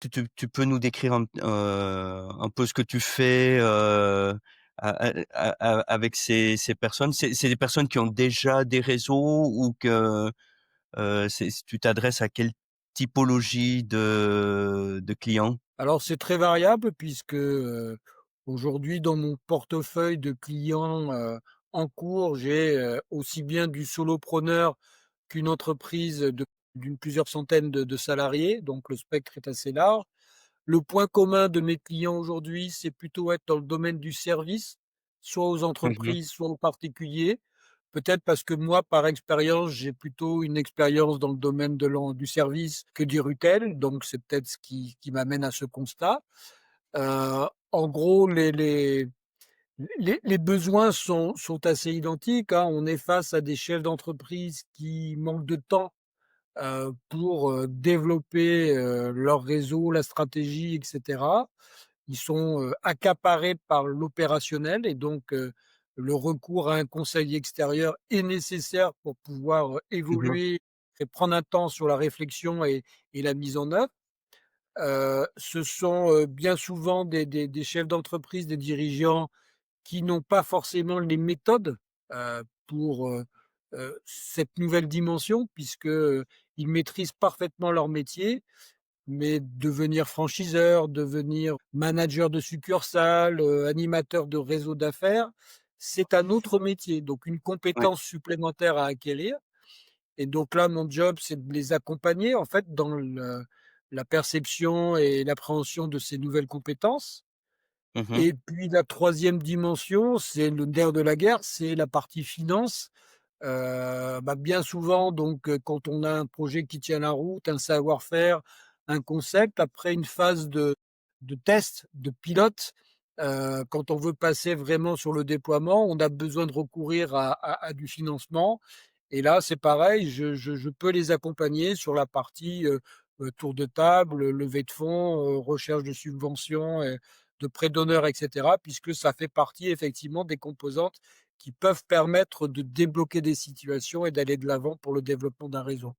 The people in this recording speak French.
Tu peux nous décrire un peu ce que tu fais, avec ces personnes? C'est des personnes qui ont déjà des réseaux ou que, c'est tu t'adresses à quelle typologie de clients? Alors c'est très variable puisque, aujourd'hui dans mon portefeuille de clients, en cours, j'ai, aussi bien du solopreneur qu'une entreprise d'une plusieurs centaines de salariés, donc le spectre est assez large. Le point commun de mes clients aujourd'hui, c'est plutôt être dans le domaine du service, soit aux Mmh mh. entreprises, soit aux particuliers. Peut-être parce que moi, par expérience, j'ai plutôt une expérience dans le domaine du service que du retail, donc c'est peut-être ce qui m'amène à ce constat. En gros, les besoins sont assez identiques, hein. On est face à des chefs d'entreprise qui manquent de temps, pour, développer, leur réseau, la stratégie et cetera. Ils sont, accaparés par l'opérationnel et donc le recours à un conseil extérieur est nécessaire pour pouvoir, Mmh. évoluer et prendre un temps sur la réflexion et la mise en œuvre. Ce sont, bien souvent des chefs d'entreprise, des dirigeants qui n'ont pas forcément les méthodes, pour, cette nouvelle dimension puisque, ils maîtrisent parfaitement leur métier, mais devenir franchiseur, devenir manager de succursale, animateur de réseau d'affaires, c'est un autre métier, donc une Ouais. compétence supplémentaire à acquérir et donc là, mon job, c'est de les accompagner, en fait, dans la perception et l'appréhension de ces nouvelles compétences Mmh mh. et puis la troisième dimension, c'est le nerf de la guerre, c'est la partie finance. Bien souvent donc, quand on a un projet qui tient la route, un savoir-faire, un concept, après une phase de test, de pilote, quand on veut passer vraiment sur le déploiement, on a besoin de recourir à du financement et là, c'est pareil, je peux les accompagner sur la partie, tour de table, levée de fonds, recherche de subventions et de prêts d'honneur et cetera, puisque ça fait partie effectivement des composantes qui peuvent permettre de débloquer des situations et d'aller de l'avant pour le développement d'un réseau.